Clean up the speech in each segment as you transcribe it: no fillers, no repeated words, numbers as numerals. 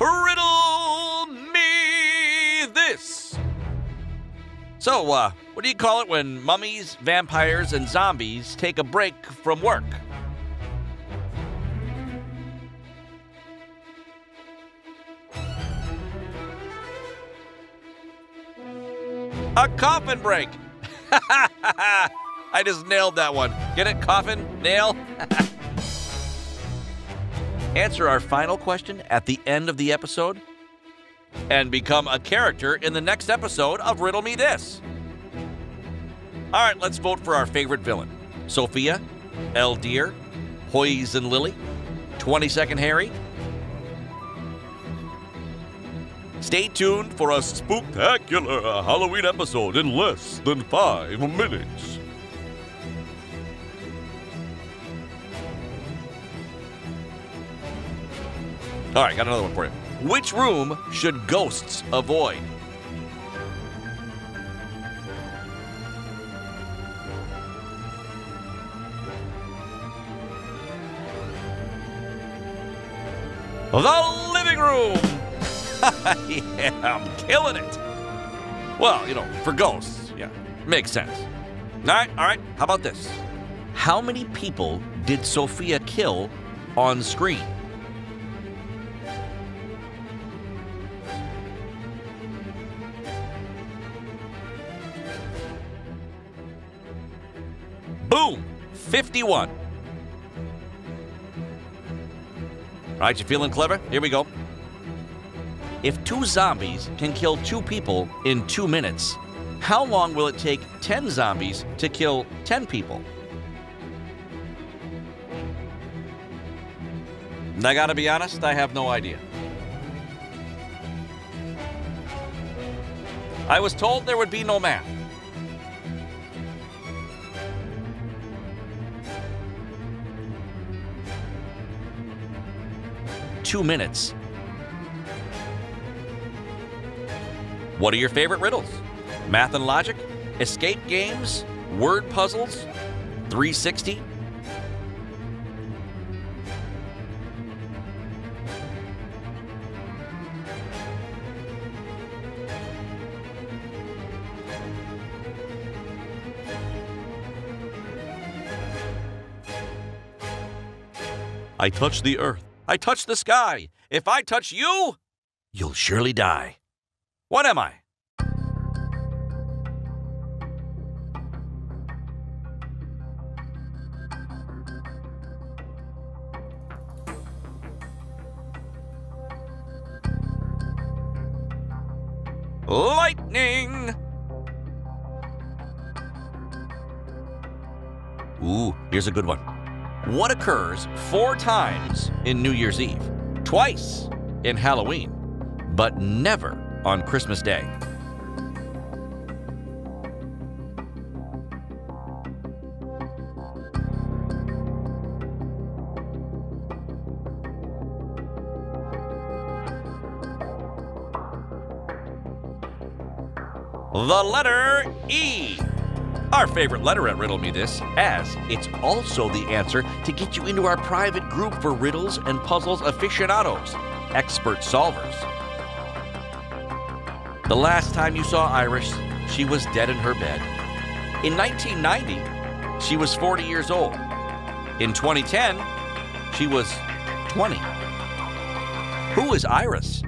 Riddle Me This. So, what do you call it when mummies, vampires, and zombies take a break from work? A coffin break. I just nailed that one. Get it? Coffin? Nail? Answer our final question at the end of the episode and become a character in the next episode of Riddle Me This. All right, let's vote for our favorite villain. Sophia, Eldir, Poison Lily, 22nd Harry. Stay tuned for a spooktacular Halloween episode in less than 5 minutes. All right, got another one for you. Which room should ghosts avoid? The living room! Yeah, I'm killing it. Well, you know, for ghosts, yeah, makes sense. All right, how about this? How many people did Sophia kill on screen? Boom! 51. All right, you feeling clever? Here we go. If 2 zombies can kill 2 people in 2 minutes, how long will it take 10 zombies to kill 10 people? And I gotta be honest, I have no idea. I was told there would be no math. Two minutes. What are your favorite riddles? Math and logic? Escape games? Word puzzles? 360? I touch the earth. I touch the sky. If I touch you, you'll surely die. What am I? Lightning! Ooh, here's a good one. What occurs 4 times in New Year's Eve, twice in Halloween, but never on Christmas Day? The letter E. Our favorite letter at Riddle Me This, as it's also the answer to get you into our private group for riddles and puzzles aficionados, expert solvers. The last time you saw Iris, she was dead in her bed. In 1990, she was 40 years old. In 2010, she was 20. Who is Iris?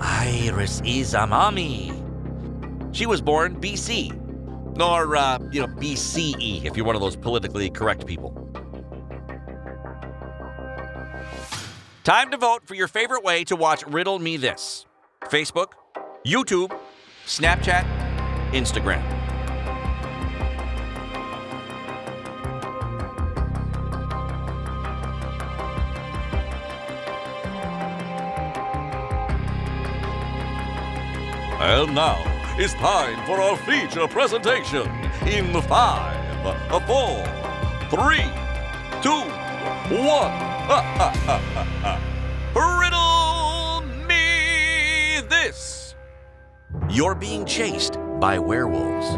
Iris is a mommy. She was born BC, or, BCE, if you're one of those politically correct people. Time to vote for your favorite way to watch Riddle Me This. Facebook, YouTube, Snapchat, Instagram. And now, it's time for our feature presentation in 5, 4, 3, 2, 1. You're being chased by werewolves.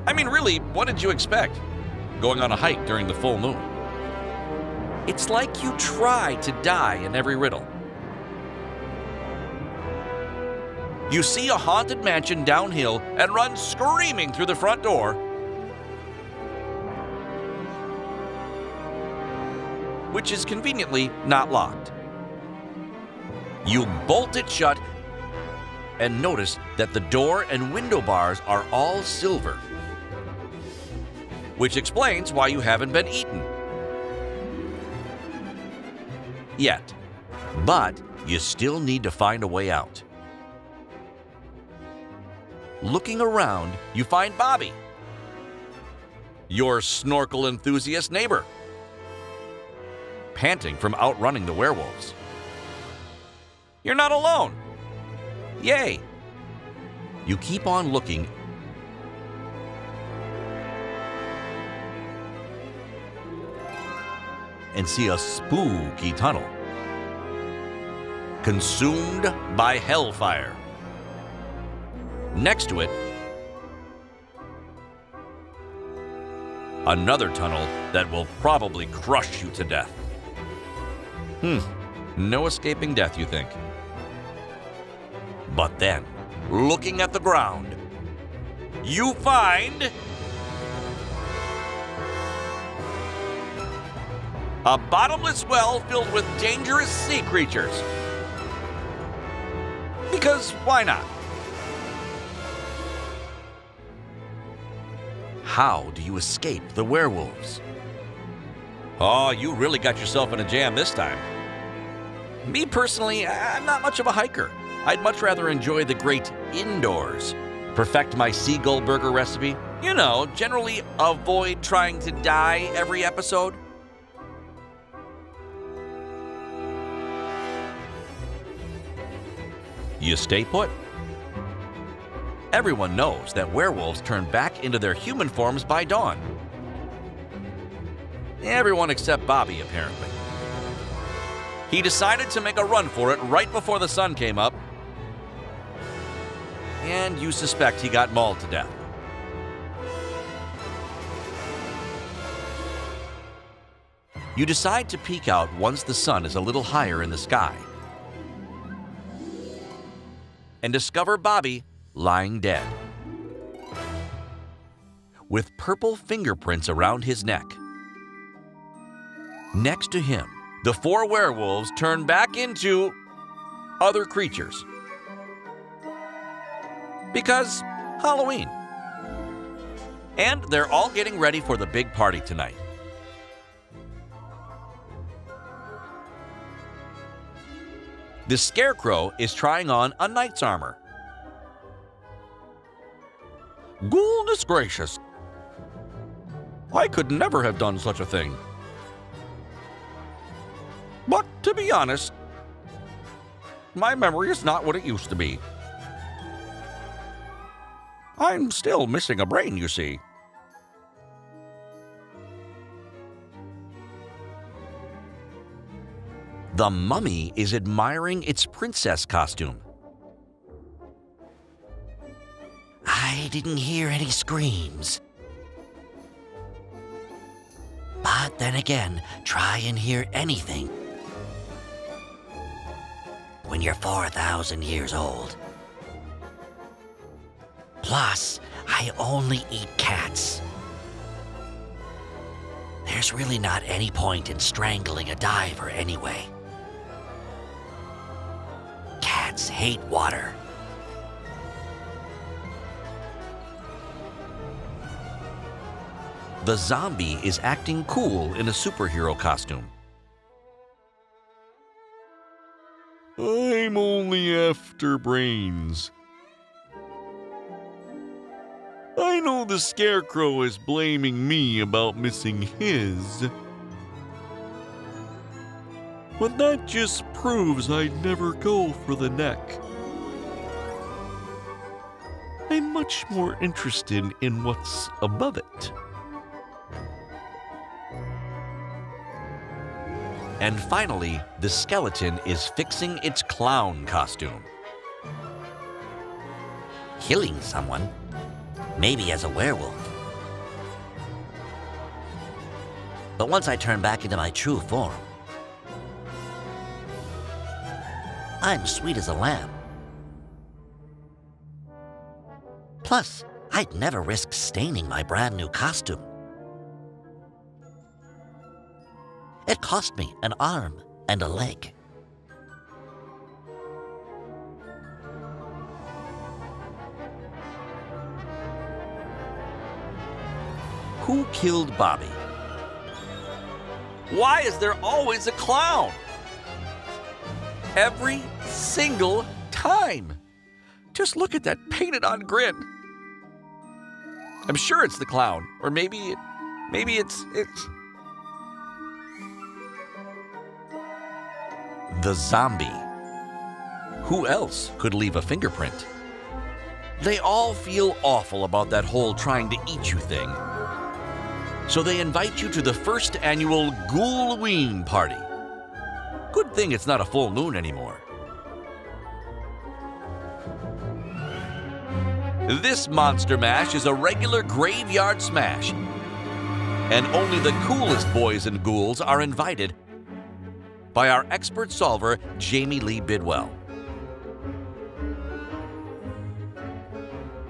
I mean, really, what did you expect? Going on a hike during the full moon. It's like you try to die in every riddle. You see a haunted mansion downhill and run screaming through the front door, which is conveniently not locked. You bolt it shut and notice that the door and window bars are all silver, which explains why you haven't been eaten yet. But you still need to find a way out. Looking around, you find Bobby, your snorkel enthusiast neighbor, panting from outrunning the werewolves. You're not alone. Yay! You keep on looking and see a spooky tunnel consumed by hellfire. Next to it, another tunnel that will probably crush you to death. No escaping death, you think? But then, looking at the ground, you find a bottomless well filled with dangerous sea creatures. Because why not? How do you escape the werewolves? Oh, you really got yourself in a jam this time. Me personally, I'm not much of a hiker. I'd much rather enjoy the great indoors, perfect my seagull burger recipe, you know, generally avoid trying to die every episode. You stay put. Everyone knows that werewolves turn back into their human forms by dawn. Everyone except Bobby, apparently. He decided to make a run for it right before the sun came up, and you suspect he got mauled to death. You decide to peek out once the sun is a little higher in the sky, and discover Bobby lying dead, with purple fingerprints around his neck. Next to him, the 4 werewolves turn back into other creatures. Because Halloween. And they're all getting ready for the big party tonight. The Scarecrow is trying on a knight's armor. Goodness gracious! I could never have done such a thing. But to be honest, my memory is not what it used to be. I'm still missing a brain, you see. The mummy is admiring its princess costume. I didn't hear any screams. But then again, try and hear anything when you're 4,000 years old. Plus, I only eat cats. There's really not any point in strangling a diver anyway. Cats hate water. The zombie is acting cool in a superhero costume. I'm only after brains. I know the Scarecrow is blaming me about missing his. But that just proves I'd never go for the neck. I'm much more interested in what's above it. And finally, the skeleton is fixing its clown costume. Killing someone? Maybe as a werewolf. But once I turn back into my true form, I'm sweet as a lamb. Plus, I'd never risk staining my brand new costume. It cost me an arm and a leg. Who killed Bobby? Why is there always a clown? Every single time. Just look at that painted-on grin. I'm sure it's the clown, or maybe it's the zombie. Who else could leave a fingerprint? They all feel awful about that whole trying to eat you thing. So they invite you to the first annual Ghoulween party. Good thing it's not a full moon anymore. This monster mash is a regular graveyard smash, and only the coolest boys and ghouls are invited by our expert solver, Jamie Lee Bidwell.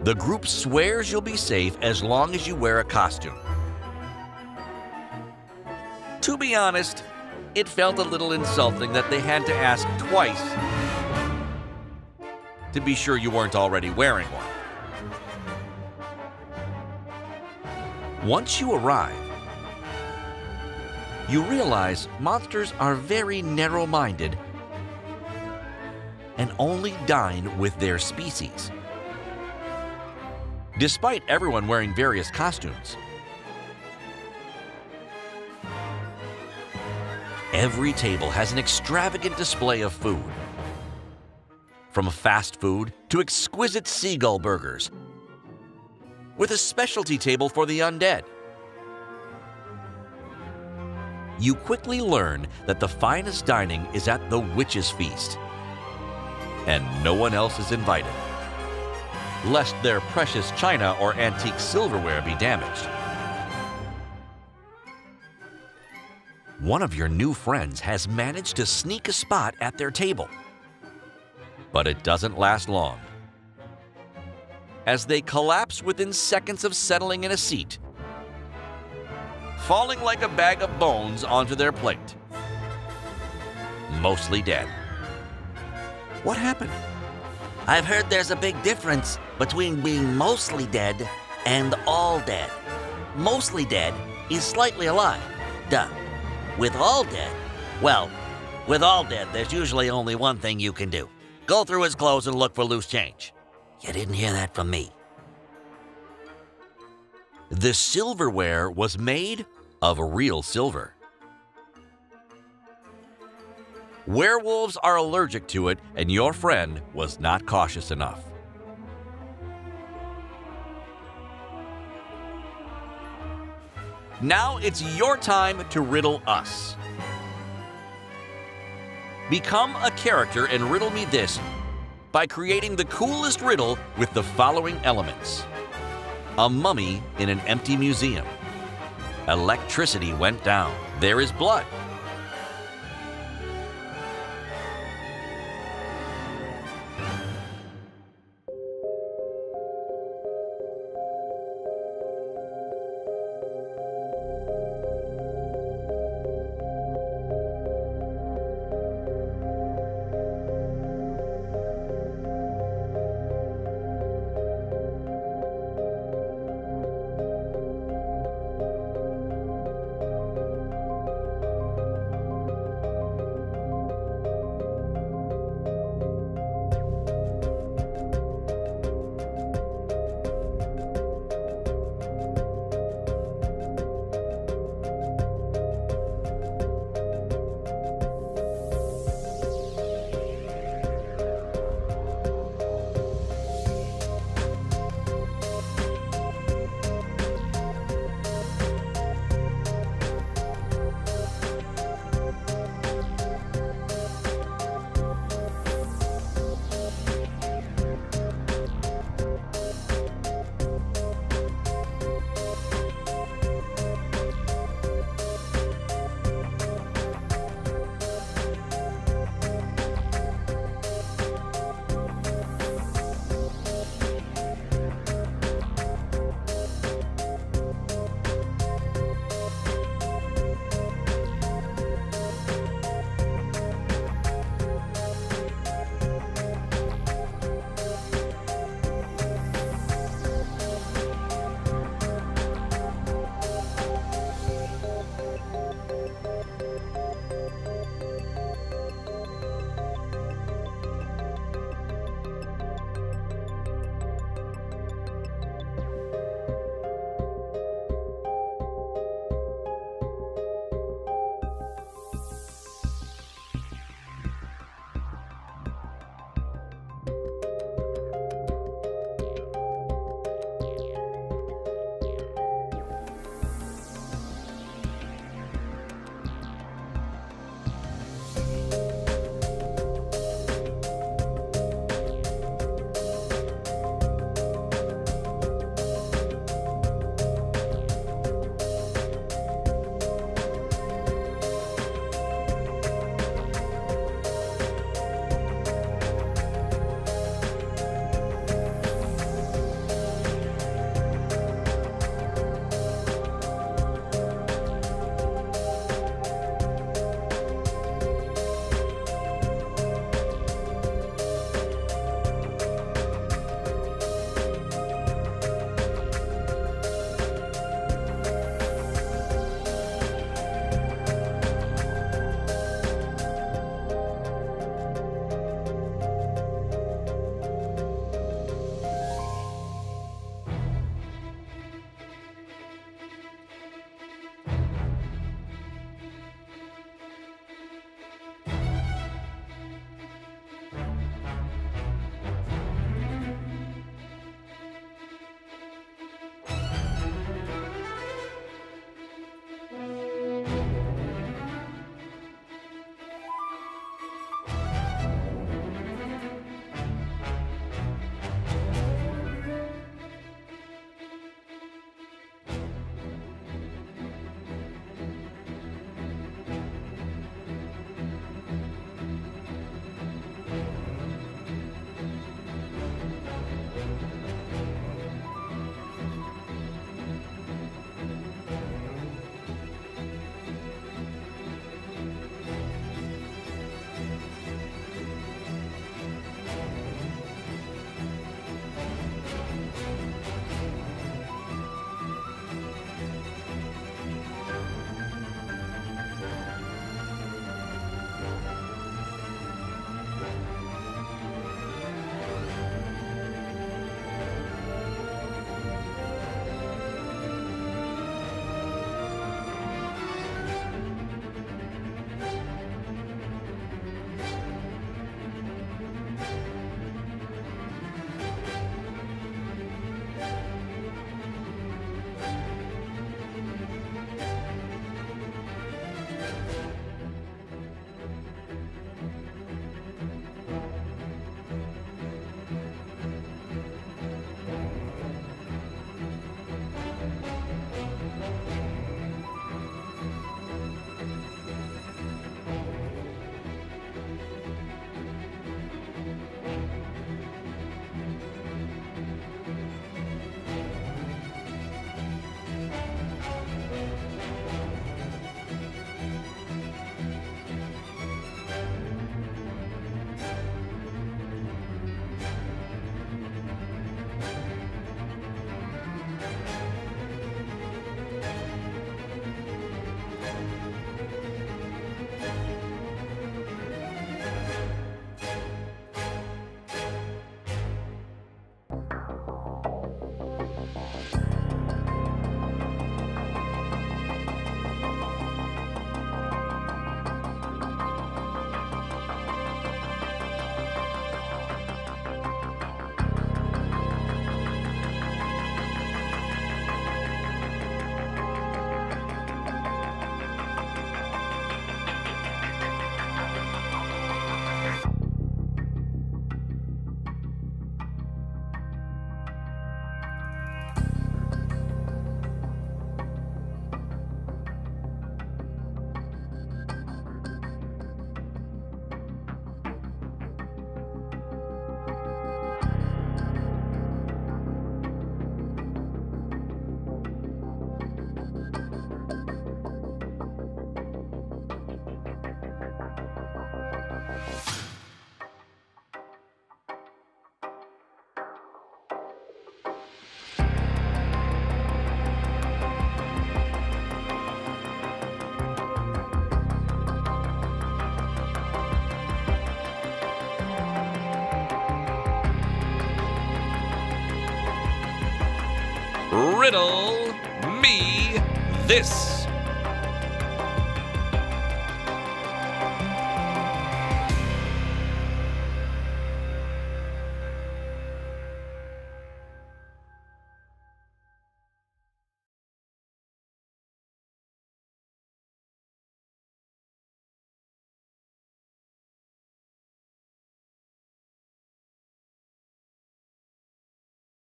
The group swears you'll be safe as long as you wear a costume. To be honest, it felt a little insulting that they had to ask twice to be sure you weren't already wearing one. Once you arrive, you realize monsters are very narrow-minded and only dine with their species. Despite everyone wearing various costumes, every table has an extravagant display of food. From fast food to exquisite seagull burgers, with a specialty table for the undead. You quickly learn that the finest dining is at the Witch's Feast, and no one else is invited, lest their precious china or antique silverware be damaged. One of your new friends has managed to sneak a spot at their table, but it doesn't last long, as they collapse within seconds of settling in a seat, falling like a bag of bones onto their plate, mostly dead. What happened? I've heard there's a big difference between being mostly dead and all dead. Mostly dead is slightly alive. Duh. With all dead, well, with all dead, there's usually only one thing you can do. Go through his clothes and look for loose change. You didn't hear that from me. The silverware was made of real silver. Werewolves are allergic to it, and your friend was not cautious enough. Now it's your time to riddle us. Become a character in Riddle Me This by creating the coolest riddle with the following elements. A mummy in an empty museum. Electricity went down. There is blood. Riddle Me This.